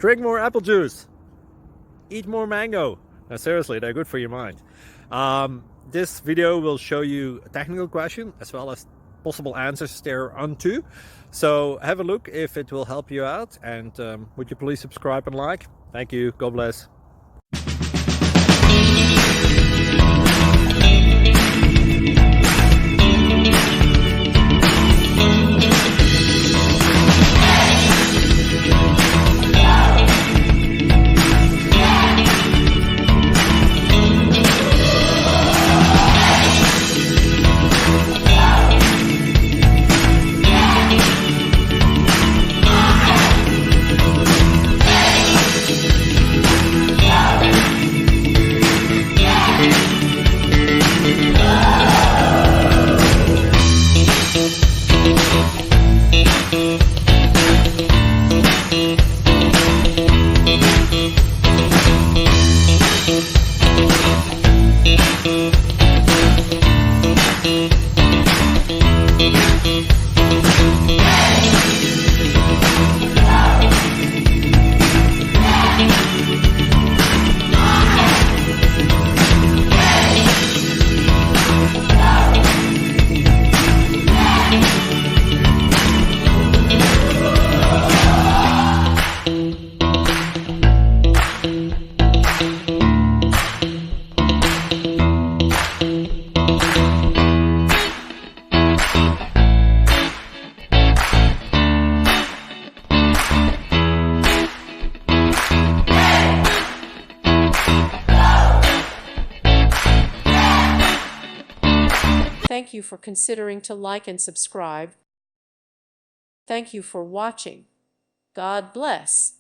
Drink more apple juice. Eat more mango. Now, seriously, they're good for your mind. This video will show you a technical question as well as possible answers thereunto. So have a look if it will help you out, and would you please subscribe and like? Thank you. God bless. Thank you for considering to like and subscribe. Thank you for watching. God bless.